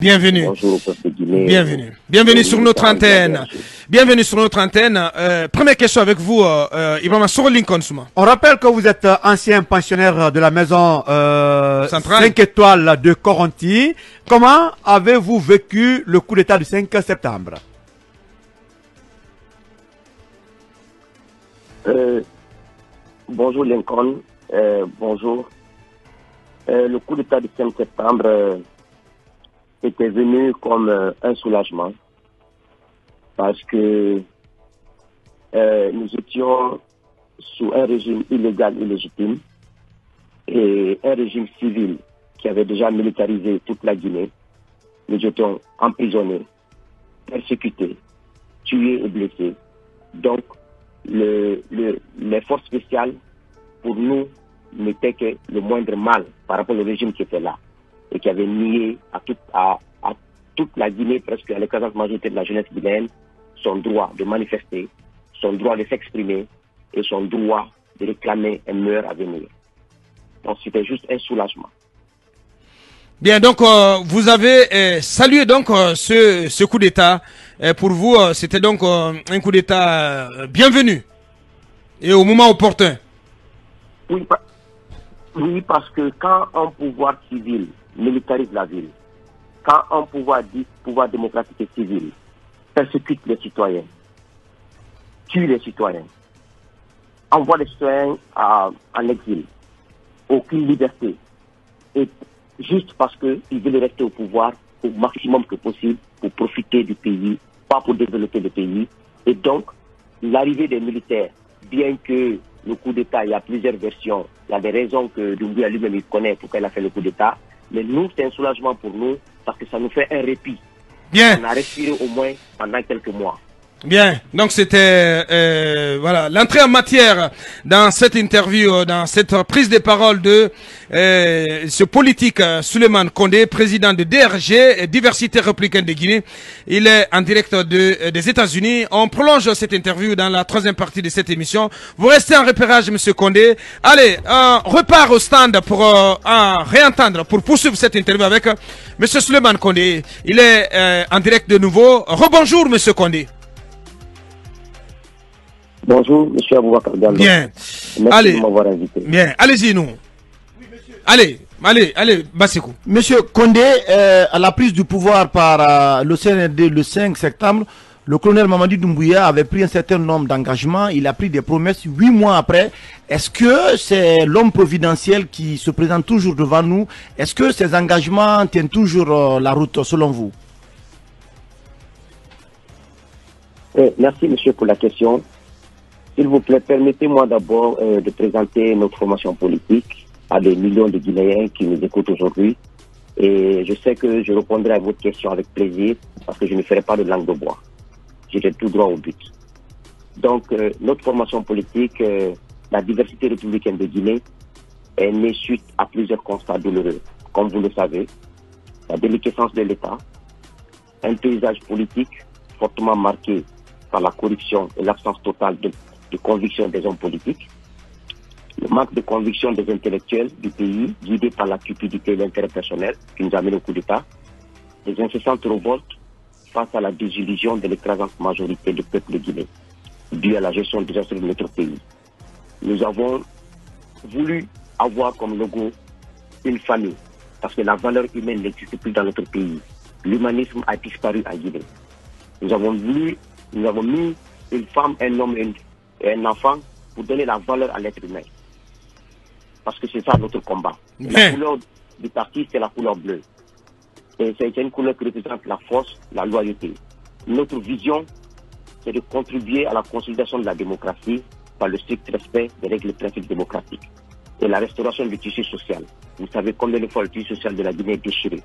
Bienvenue. Bonjour au peuple guinéen. Bienvenue. Bienvenue sur notre antenne. Bienvenue sur notre antenne. Première question avec vous, Ibrahima Soro Lincoln Souma. On rappelle que vous êtes ancien pensionnaire de la maison 5 étoiles de Coronti. Comment avez-vous vécu le coup d'état du 5 septembre? Bonjour Lincoln. Bonjour. Le coup d'état du 5 septembre était venu comme un soulagement parce que nous étions sous un régime illégal, illégitime et un régime civil qui avait déjà militarisé toute la Guinée. Nous étions emprisonnés, persécutés, tués et blessés. Donc, les forces spéciales, pour nous, n'étaient que le moindre mal par rapport au régime qui était là et qui avait nié à toute la Guinée, presque à l'écrasante majorité de la jeunesse guinéenne, son droit de manifester, son droit de s'exprimer et son droit de réclamer un meilleur avenir. Donc c'était juste un soulagement. Bien, donc vous avez salué donc ce coup d'État. Pour vous, c'était donc un coup d'État bienvenu et au moment opportun. Oui, parce que quand un pouvoir civil militarise la ville, quand un pouvoir démocratique et civil persécute les citoyens, tue les citoyens, envoie les citoyens en exil, aucune liberté, et juste parce qu'ils veulent rester au pouvoir au maximum que possible pour profiter du pays, pas pour développer le pays. Et donc, l'arrivée des militaires, bien que le coup d'État, il y a plusieurs versions, il y a des raisons que Doumbouya lui-même connaît pourquoi il a fait le coup d'État, mais nous, c'est un soulagement pour nous parce que ça nous fait un répit. Bien. On a respiré au moins pendant quelques mois. Bien, donc c'était voilà l'entrée en matière dans cette interview, dans cette prise de parole de ce politique Souleymane Condé, président de DRG, Diversité républicaine de Guinée. Il est en direct des États-Unis. On prolonge cette interview dans la troisième partie de cette émission. Vous restez en repérage, Monsieur Condé. Allez, on repart au stand pour réentendre, pour poursuivre cette interview avec Monsieur Souleymane Condé. Il est en direct de nouveau. Rebonjour, Monsieur Condé. Bonjour, monsieur Aboubakar Diallo. Bien. Merci de m'avoir invité. Bien, allez-y, nous. Oui, allez, Bassikou. Monsieur Condé, à la prise du pouvoir par le CNRD le 5 septembre, le colonel Mamadi Doumbouya avait pris un certain nombre d'engagements. Il a pris des promesses 8 mois après. Est-ce que c'est l'homme providentiel qui se présente toujours devant nous? Est-ce que ces engagements tiennent toujours la route selon vous? Merci, monsieur, pour la question. S'il vous plaît, permettez-moi d'abord de présenter notre formation politique à des millions de Guinéens qui nous écoutent aujourd'hui. Et je sais que je répondrai à votre question avec plaisir parce que je ne ferai pas de langue de bois. J'irai tout droit au but. Donc, notre formation politique, la diversité républicaine de Guinée, est née suite à plusieurs constats douloureux. Comme vous le savez, la déliquescence de l'État, un paysage politique fortement marqué par la corruption et l'absence totale de conviction des hommes politiques, le manque de conviction des intellectuels du pays, guidés par la cupidité et l'intérêt personnel qui nous amène au coup d'État, les incessantes révoltes face à la désillusion de l'écrasante majorité du peuple guinéen, due à la gestion désastreuse de notre pays. Nous avons voulu avoir comme logo une famille, parce que la valeur humaine n'existe plus dans notre pays. L'humanisme a disparu en Guinée. Nous avons mis une femme, un homme et un enfant pour donner la valeur à l'être humain. Parce que c'est ça notre combat. La couleur du parti, c'est la couleur bleue. Et c'est une couleur qui représente la force, la loyauté. Notre vision, c'est de contribuer à la consolidation de la démocratie par le strict respect des règles et principes démocratiques et la restauration du tissu social. Vous savez combien de fois le tissu social de la Guinée est déchiré.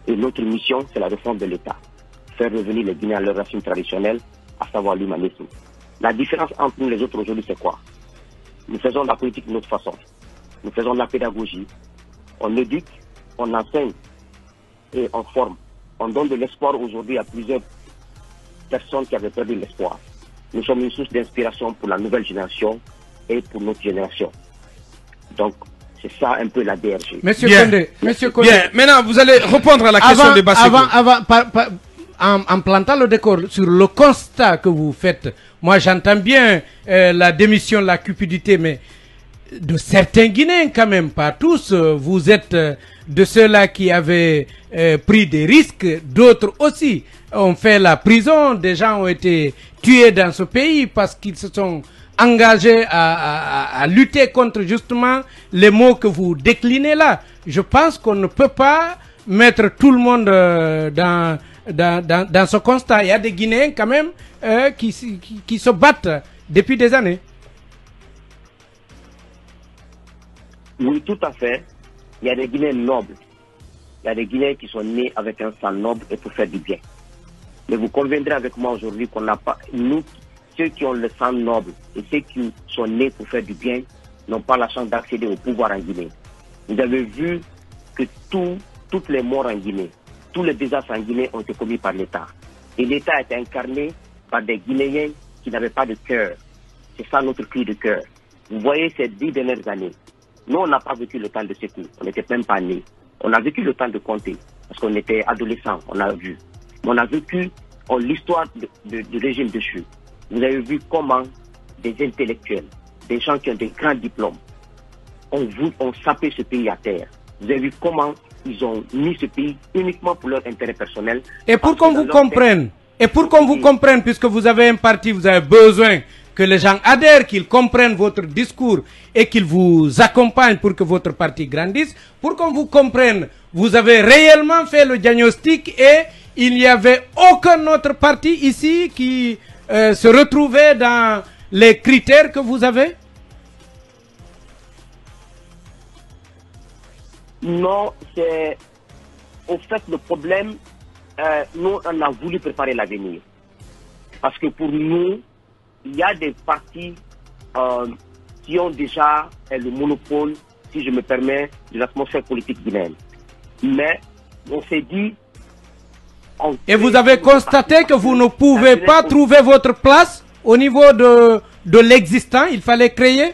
Et notre mission, c'est la réforme de l'État. Faire revenir les Guinéens à leurs racines traditionnelles, à savoir l'humanisme. La différence entre nous et les autres aujourd'hui, c'est quoi? Nous faisons la politique de notre façon. Nous faisons de la pédagogie. On éduque, on enseigne et on forme. On donne de l'espoir aujourd'hui à plusieurs personnes qui avaient perdu l'espoir. Nous sommes une source d'inspiration pour la nouvelle génération et pour notre génération. Donc, C'est ça un peu la DRG. Monsieur Bien. Condé, Monsieur Condé. Bien, maintenant vous allez répondre à la question de Basseko. En plantant le décor sur le constat que vous faites, moi j'entends bien la démission, la cupidité, mais de certains Guinéens quand même, pas tous. Vous êtes de ceux-là qui avaient pris des risques, d'autres aussi ont fait la prison, des gens ont été tués dans ce pays parce qu'ils se sont engagés à lutter contre justement les mots que vous déclinez là. Je pense qu'on ne peut pas mettre tout le monde dans ce constat. Il y a des Guinéens quand même qui se battent depuis des années. Oui, tout à fait. Il y a des Guinéens nobles. Il y a des Guinéens qui sont nés avec un sang noble et pour faire du bien. Mais vous conviendrez avec moi aujourd'hui qu'on n'a pas, nous, ceux qui ont le sang noble et ceux qui sont nés pour faire du bien, n'ont pas la chance d'accéder au pouvoir en Guinée. Vous avez vu que toutes les morts en Guinée, tous les désastres en Guinée ont été commis par l'État. Et l'État a été incarné par des Guinéens qui n'avaient pas de cœur. C'est ça notre cri de cœur. Vous voyez ces 10 dernières années, nous on n'a pas vécu le temps de Sékou, on n'était même pas nés. On a vécu le temps de Conté, parce qu'on était adolescents, on a vu. Mais on a vécu l'histoire du régime dessus. Vous avez vu comment des intellectuels, des gens qui ont des grands diplômes, ont sapé ce pays à terre. Vous avez vu comment ils ont mis ce pays uniquement pour leur intérêt personnel. Et pour qu'on vous comprenne, puisque vous avez un parti, vous avez besoin que les gens adhèrent, qu'ils comprennent votre discours et qu'ils vous accompagnent pour que votre parti grandisse. Pour qu'on vous comprenne, vous avez réellement fait le diagnostic et il n'y avait aucun autre parti ici qui se retrouvait dans les critères que vous avez? Non, c'est au fait le problème, nous on a voulu préparer l'avenir. Parce que pour nous, il y a des partis qui ont déjà le monopole, si je me permets, de l'atmosphère politique guinéenne. Mais on s'est dit... Et vous avez constaté que vous ne pouvez pas trouver votre place au niveau de l'existant, il fallait créer?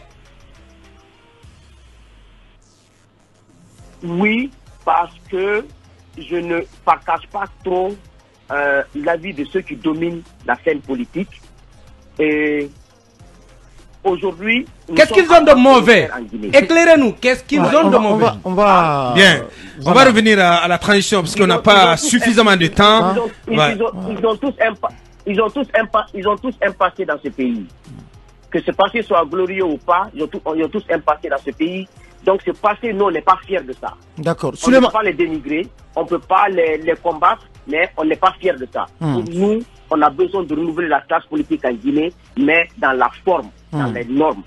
Oui, parce que je ne partage pas trop l'avis de ceux qui dominent la scène politique. Et aujourd'hui... Qu'est-ce qu'ils ont de mauvais? Éclairez-nous, qu'est-ce qu'ils ont de mauvais? Bien, on va revenir à la transition parce qu'on n'a pas suffisamment de temps. Ils ont tous un passé dans ce pays. Que ce passé soit glorieux ou pas, ils ont tous un passé dans ce pays. Donc ce passé, nous, on n'est pas fiers de ça. D'accord. On ne peut pas les dénigrer, on ne peut pas les combattre, mais on n'est pas fiers de ça. Pour nous, on a besoin de renouveler la classe politique en Guinée, mais dans la forme, dans les normes.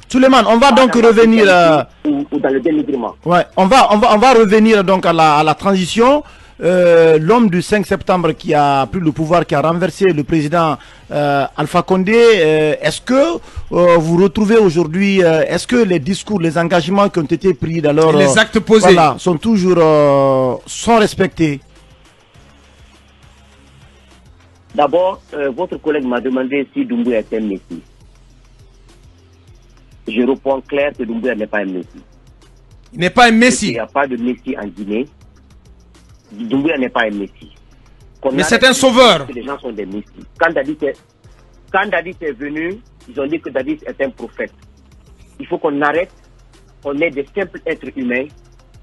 Suleiman, on va donc revenir ou dans le dénigrement. Ouais, on va revenir donc à la transition. L'homme du 5 septembre qui a pris le pouvoir, qui a renversé le président Alpha Condé, est-ce que vous retrouvez aujourd'hui, est-ce que les discours, les engagements qui ont été pris d'alors, les actes posés, voilà, sont toujours sont respectés? D'abord, votre collègue m'a demandé si Doumbouya est un messie. Je réponds clair que Doumbouya n'est pas un messie. Il n'est pas un messie. Il n'y a pas de messie en Guinée. Doumbouya n'est pas un messie. Mais c'est un sauveur. Les gens sont des messies. Quand Dadis est venu, ils ont dit que Dadis est un prophète. Il faut qu'on arrête, qu'on ait des simples êtres humains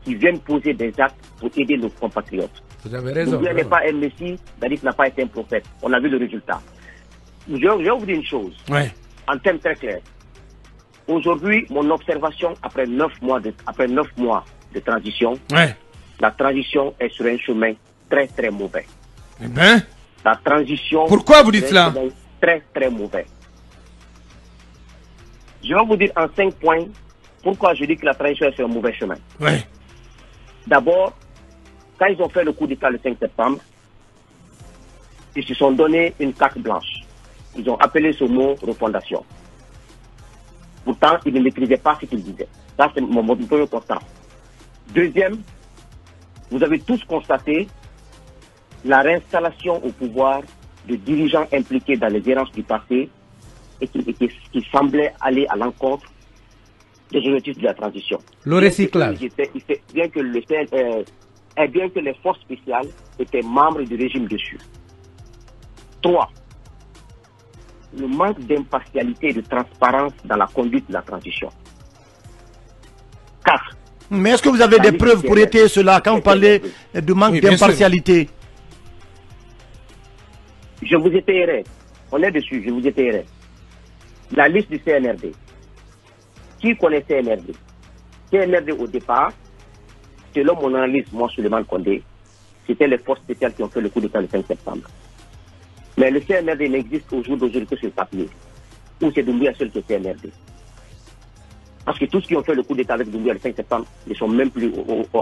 qui viennent poser des actes pour aider nos compatriotes. Vous avez raison. Doumbouya n'est pas un messie, Dadis n'a pas été un prophète. On a vu le résultat. Je vais vous dire une chose, en termes très clairs. Aujourd'hui, mon observation après 9 mois de transition, la transition est sur un chemin très très mauvais. Eh ben, la transition... Pourquoi vous dites cela? Très très mauvais. Je vais vous dire en 5 points pourquoi je dis que la transition est sur un mauvais chemin. D'abord, quand ils ont fait le coup d'État le 5 septembre, ils se sont donné une carte blanche. Ils ont appelé ce mot refondation. Pourtant, ils ne maîtrisaient pas ce qu'ils disaient. Ça, c'est mon premier constat. Deuxième, vous avez tous constaté la réinstallation au pouvoir de dirigeants impliqués dans les errances du passé et qui semblaient aller à l'encontre des objectifs de la transition. Le recyclage. Bien que les forces spéciales étaient membres du régime dessus. 3. Le manque d'impartialité et de transparence dans la conduite de la transition. 4. Mais est-ce que vous avez des preuves pour étayer cela quand vous parlez de manque d'impartialité? Je vous étayerai. On est dessus, je vous étayerai. La liste du CNRD. Qui connaît CNRD? CNRD au départ, selon mon analyse, moi, Souleymane Condé, c'était les forces spéciales qui ont fait le coup d'État le 5 septembre. Mais le CNRD n'existe au jour d'aujourd'hui que sur le papier. Ou c'est Doumbouya seul qui est CNRD. Parce que tous ceux qui ont fait le coup d'État avec Doumbouya le 5 septembre ne sont même plus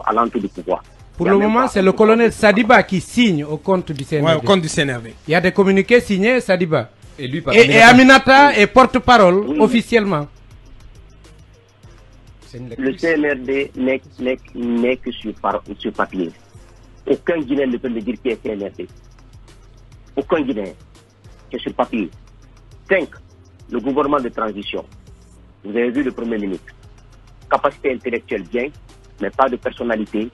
à l'entour du pouvoir. Pour le moment, c'est le colonel Sadiba qui signe au compte du CNRD. Ouais, au compte du CNRD. Il y a des communiqués signés Sadiba. Et lui, par Et Aminata est porte-parole officiellement. Le CNRD n'est que sur papier. Aucun Guinéen ne peut me dire qui est CNRD. Aucun Guinéen. C'est sur papier. 5. Le gouvernement de transition. Vous avez vu le Premier ministre. Capacité intellectuelle bien, mais pas de personnalité,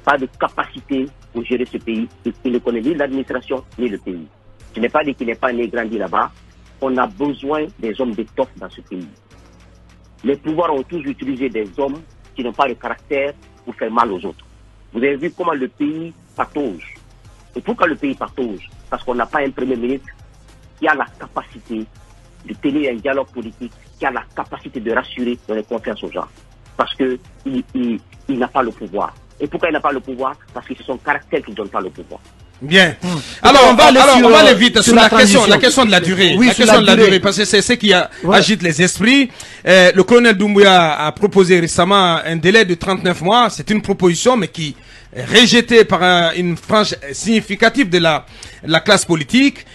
pas de capacité pour gérer ce pays. Il ne connaît ni l'administration, ni le pays. Je n'ai pas dit qu'il n'est pas né et grandi là-bas. On a besoin des hommes d'étoffe dans ce pays. Les pouvoirs ont toujours utilisé des hommes qui n'ont pas de caractère pour faire mal aux autres. Vous avez vu comment le pays patauge. Et pourquoi le pays patauge? Parce qu'on n'a pas un Premier ministre qui a la capacité de tenir un dialogue politique, qui a la capacité de rassurer, de donner confiance aux gens. Parce qu'il n'a pas le pouvoir. Et pourquoi il n'a pas le pouvoir? Parce que c'est son caractère qui ne donne pas le pouvoir. Bien. Alors, on va aller vite sur la question de la durée. Oui, la question de la durée, parce que c'est ce qui agite les esprits. Le colonel Doumbouya a proposé récemment un délai de 39 mois. C'est une proposition, mais qui est rejetée par une frange significative de la classe politique,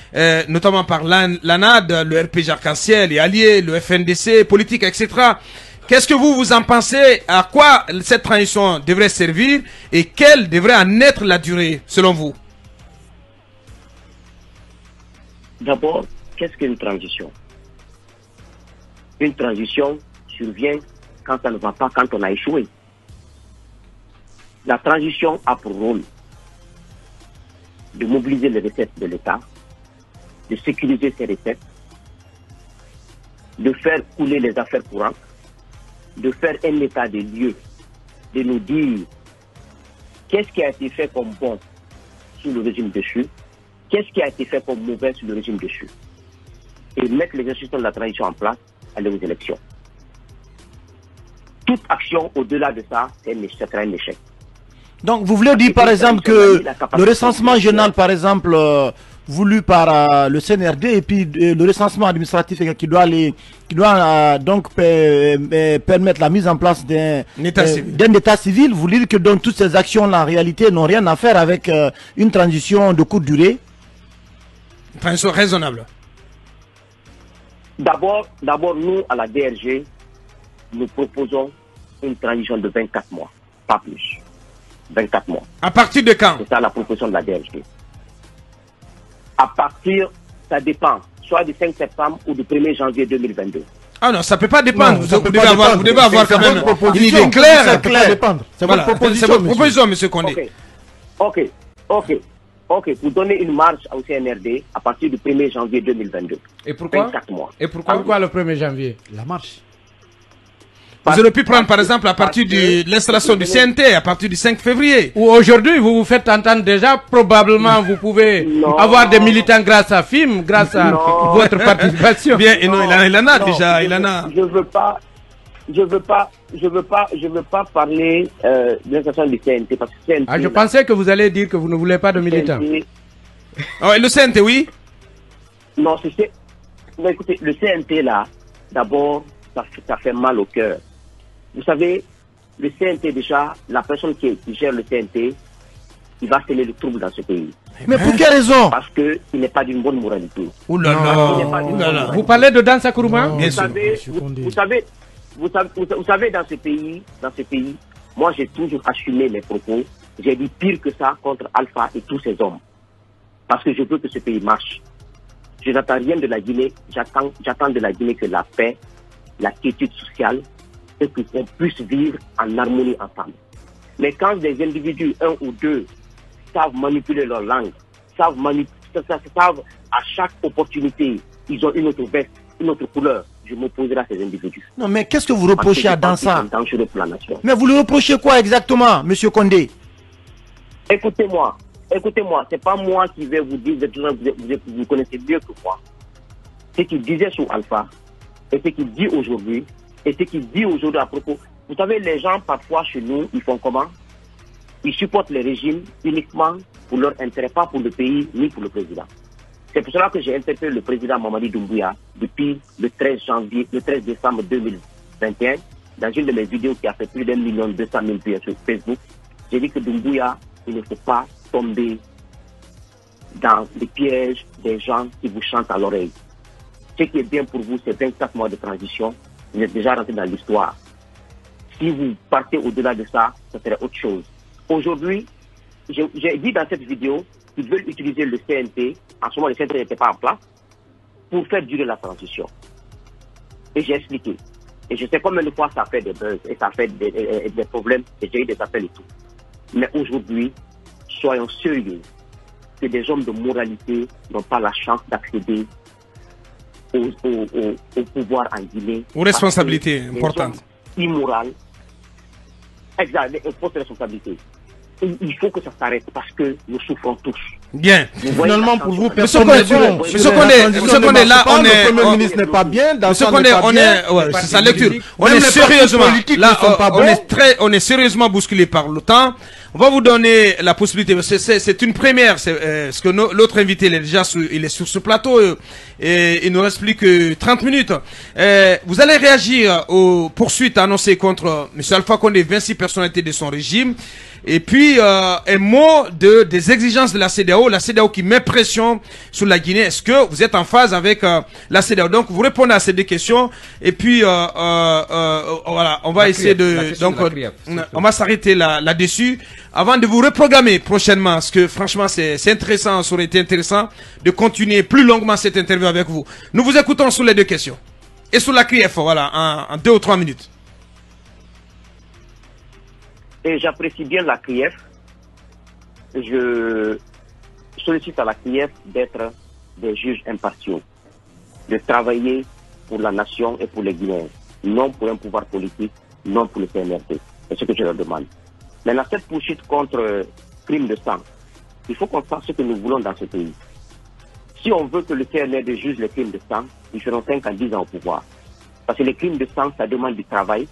notamment par l'ANAD, le RPG Arc-en-Ciel et alliés, le FNDC, politique, etc. Qu'est-ce que vous en pensez? À quoi cette transition devrait servir et quelle devrait en être la durée, selon vous? D'abord, qu'est-ce qu'une transition? Une transition survient quand ça ne va pas, quand on a échoué. La transition a pour rôle de mobiliser les recettes de l'État, de sécuriser ces recettes, de faire couler les affaires courantes, de faire un état des lieux, de nous dire qu'est-ce qui a été fait comme bon sous le régime dessus, qu'est-ce qui a été fait comme mauvais sur le régime dessus, et mettre les institutions de la transition en place, aller aux élections. Toute action au-delà de ça, c'est un échec. Donc vous voulez dire par exemple que le recensement général par exemple voulu par le CNRD et puis le recensement administratif qui doit donc permettre la mise en place d'un état civil, vous dites que donc toutes ces actions-là en réalité n'ont rien à faire avec une transition de courte durée? Une transition raisonnable. D'abord, nous, à la DRG, nous proposons une transition de 24 mois, pas plus. 24 mois. À partir de quand? C'est ça la proposition de la DRG. À partir, ça dépend, soit du 5 septembre ou du 1er janvier 2022. Ah non, ça peut pas dépendre. Non, vous devez avoir quand même une idée claire. Ça peut pas dépendre. C'est votre proposition, c'est votre proposition, monsieur Condé. Ok. Vous donnez une marge au CNRD à partir du 1er janvier 2022. Et pourquoi? 24 mois. Et pourquoi le 1er janvier? La marche. Vous aurez pu prendre par exemple à partir de l'installation du CNT, à partir du 5 février. Ou aujourd'hui, vous vous faites entendre déjà, probablement vous pouvez avoir des militants grâce à FIM, grâce à votre participation. Bien, et non, il en a déjà, il en a. Je veux pas parler de l'installation du CNT parce que CNT. Ah, je pensais que vous allez dire que vous ne voulez pas de militants. Oh, et le CNT, oui? Non, mais écoutez, le CNT là, d'abord, ça fait mal au cœur. Vous savez, le CNT déjà, la personne qui gère le CNT, il va semer le trouble dans ce pays. Mais pour quelle raison? Parce qu'il n'est pas d'une bonne moralité. Ouh là là. Vous parlez de Dansa Kourouma? Vous savez, dans ce pays, moi j'ai toujours assumé mes propos. J'ai dit pire que ça contre Alpha et tous ses hommes. Parce que je veux que ce pays marche. Je n'attends rien de la Guinée. J'attends de la Guinée que la paix, la quiétude sociale, et qu'on puisse vivre en harmonie ensemble. Mais quand des individus, un ou deux, savent manipuler leur langue, savent à chaque opportunité, ils ont une autre veste, une autre couleur, je m'opposerai à ces individus. Non, mais qu'est-ce que vous reprochez à Dansa? Mais vous le reprochez quoi exactement, M. Condé? Écoutez-moi, c'est pas moi qui vais vous dire, vous connaissez mieux que moi. Ce qu'il disait sur Alpha, et ce qu'il dit aujourd'hui, et ce qu'il dit aujourd'hui à propos. Vous savez, les gens, parfois, chez nous, ils font comment? Ils supportent les régimes uniquement pour leur intérêt, pas pour le pays, ni pour le président. C'est pour cela que j'ai interpellé le président Mamadi Doumbouya depuis le 13 décembre 2021, dans une de mes vidéos qui a fait plus d'1 200 000 vues sur Facebook. J'ai dit que Doumbouya, il ne faut pas tomber dans les pièges des gens qui vous chantent à l'oreille. Ce qui est bien pour vous, c'est 24 mois de transition. Vous êtes déjà rentré dans l'histoire. Si vous partez au-delà de ça, ça serait autre chose. Aujourd'hui, j'ai dit dans cette vidéo qu'ils veulent utiliser le CNP, en ce moment le CNP n'était pas en place, pour faire durer la transition. Et j'ai expliqué. Et je sais combien de fois ça fait des buzz et ça fait des problèmes, et j'ai eu des appels et tout. Mais aujourd'hui, soyons sérieux que des hommes de moralité n'ont pas la chance d'accéder au pouvoir en Guinée. Aux responsabilités importantes. Immorales. Exact, les postes de responsabilité. Il faut que ça s'arrête parce que nous souffrons tous. Bien. Finalement, pour vous, Monsieur Condé, là, on est. Le Premier ministre n'est pas bien. Monsieur Condé, on est. Ouais, c'est sa lecture. On est sérieusement. Là, on est sérieusement bousculé par le temps. On va vous donner la possibilité. C'est une première. Parce que l'autre invité, il est sur ce plateau et il nous reste plus que 30 minutes. Vous allez réagir aux poursuites annoncées contre M. Alpha Condé, 26 personnalités de son régime. Et puis, un mot des exigences de la CEDEAO qui met pression sur la Guinée. Est-ce que vous êtes en phase avec la CEDEAO? Donc, vous répondez à ces deux questions. Et puis, voilà, on va essayer de... Donc, on va s'arrêter là-dessus avant de vous reprogrammer prochainement. Parce que, franchement, c'est intéressant, ça aurait été intéressant de continuer plus longuement cette interview avec vous. Nous vous écoutons sur les deux questions. Et sur la CRIEF, voilà, en 2 ou 3 minutes. Et j'apprécie bien la CRIEF. Je sollicite à la CRIEF d'être des juges impartiaux, de travailler pour la nation et pour les Guinéens, non pour un pouvoir politique, non pour le CNRD. C'est ce que je leur demande. Maintenant, cette poursuite contre crime de sang, il faut qu'on sache ce que nous voulons dans ce pays. Si on veut que le CNRD juge les crimes de sang, ils seront 5 à 10 ans au pouvoir. Parce que les crimes de sang, ça demande du travail,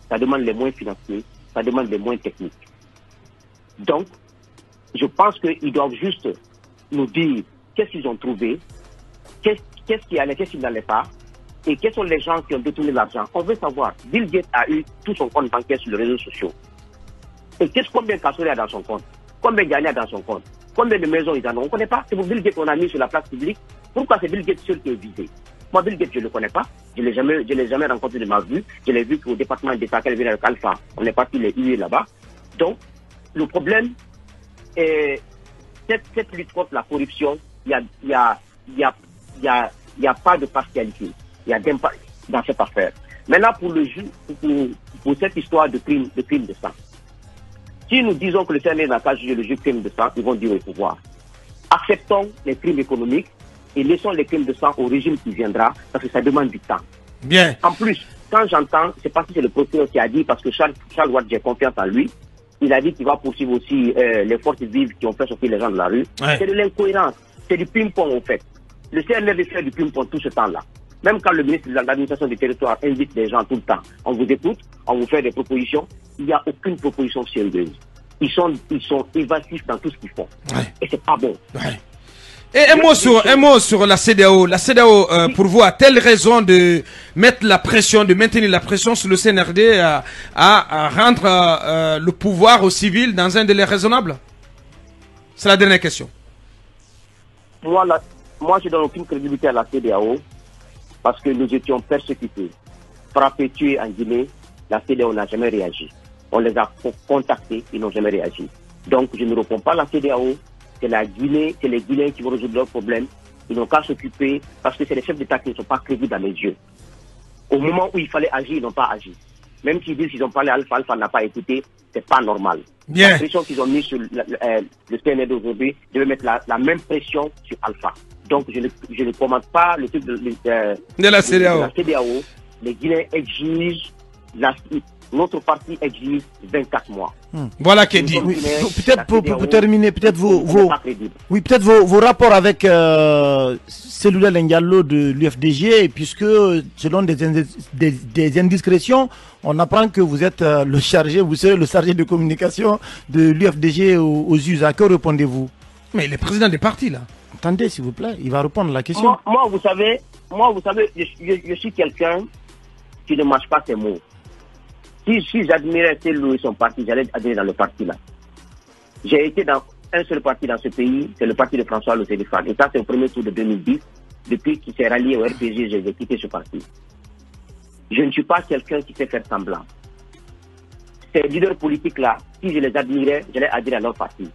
ça demande les moyens financiers, ça demande des moyens techniques. Donc, je pense qu'ils doivent juste nous dire qu'est-ce qu'ils ont trouvé, qu'est-ce qui allait, qu'est-ce qui n'allait pas, et quels sont les gens qui ont détourné l'argent. On veut savoir. Bill Gates a eu tout son compte bancaire sur les réseaux sociaux. Et combien Kassouri a dans son compte? Combien Gagné a dans son compte? Combien de maisons ils en ont? On ne connaît pas. C'est pour Bill Gates qu'on a mis sur la place publique. Pourquoi c'est Bill Gates seul qui est visé? Moi, Bill Gates, je ne le connais pas. Je ne l'ai jamais rencontré de ma vue. Je l'ai vu qu'au département d'État qu'elle vient avec Alpha. On est parti les huer là-bas. Donc, le problème est cette lutte contre la corruption, il n'y a pas de partialité. Il y a d'impact dans cette affaire. Maintenant, pour cette histoire de crime de sang. Si nous disons que le CNRD n'a pas jugé le juge crime de sang, ils vont dire au pouvoir. Acceptons les crimes économiques et laissons les crimes de sang au régime qui viendra, parce que ça demande du temps. Bien. En plus, quand j'entends, c'est pas si c'est le procureur qui a dit, parce que Charles Watt, j'ai confiance en lui, il a dit qu'il va poursuivre aussi les forces vives qui ont fait sortir les gens de la rue. Ouais. C'est de l'incohérence, c'est du ping-pong en fait. Le CNRD fait du ping-pong tout ce temps-là. Même quand le ministre de l'administration du territoire invite des gens tout le temps, on vous écoute, on vous fait des propositions, il n'y a aucune proposition sérieuse. Ils sont évasifs dans tout ce qu'ils font. Ouais. Et c'est pas bon. Ouais. Et un mot sur la CEDEAO. La CEDEAO, pour vous, a-t-elle raison de mettre la pression, de maintenir la pression sur le CNRD à rendre le pouvoir aux civils dans un délai raisonnable? C'est la dernière question. Moi, je ne donne aucune crédibilité à la CEDEAO parce que nous étions persécutés, frappés, tués en Guinée. La CEDEAO n'a jamais réagi. On les a contactés, ils n'ont jamais réagi. Donc, je ne réponds pas à la CEDEAO. C'est la Guinée, c'est les Guinéens qui vont résoudre leurs problèmes. Ils n'ont qu'à s'occuper parce que c'est les chefs d'État qui ne sont pas crédibles à mes yeux. Au moment où il fallait agir, ils n'ont pas agi. Même s'ils disent qu'ils ont parlé à Alpha, Alpha n'a pas écouté, c'est pas normal. Bien. La pression qu'ils ont mise sur le CNRD aujourd'hui, je vais mettre la même pression sur Alpha. Donc je ne commande pas le truc de la CEDEAO. De la CEDEAO. Les Guinéens exigent, notre parti exige 24 mois. Voilà qui est dit. Oui, peut-être pour terminer, peut-être peut-être vos rapports avec Cellulaire Lengallo de l'UFDG, puisque selon des indiscrétions, on apprend que vous êtes vous serez le chargé de communication de l'UFDG aux US. À que répondez-vous? Mais il est président des partis là. Attendez, s'il vous plaît, il va répondre à la question. Moi, vous savez, je suis quelqu'un qui ne mâche pas ses mots. Si j'admirais Cellou et son parti, j'allais adhérer dans le parti là. J'ai été dans un seul parti dans ce pays, c'est le parti de François Lossédifane. Et ça, c'est au premier tour de 2010. Depuis qu'il s'est rallié au RPG, j'ai quitté ce parti. Je ne suis pas quelqu'un qui sait faire semblant. Ces leaders politiques là, si je les admirais, j'allais adhérer à leur parti.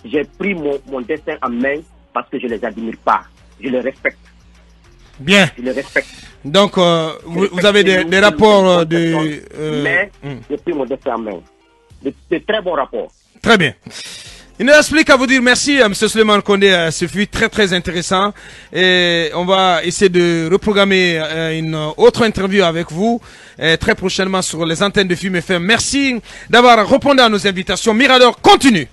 J'ai pris mon destin en main parce que je les admire pas. Je les respecte. Bien. Je les respecte. Donc, vous avez des rapports mais j'ai pris mon destin en main. De très bons rapports. Très bien. Il ne reste plus qu'à vous dire merci, M. Souleymane Condé. Ce fut très très intéressant. Et on va essayer de reprogrammer une autre interview avec vous très prochainement sur les antennes de FIM FM. Merci d'avoir répondu à nos invitations. Mirador continue.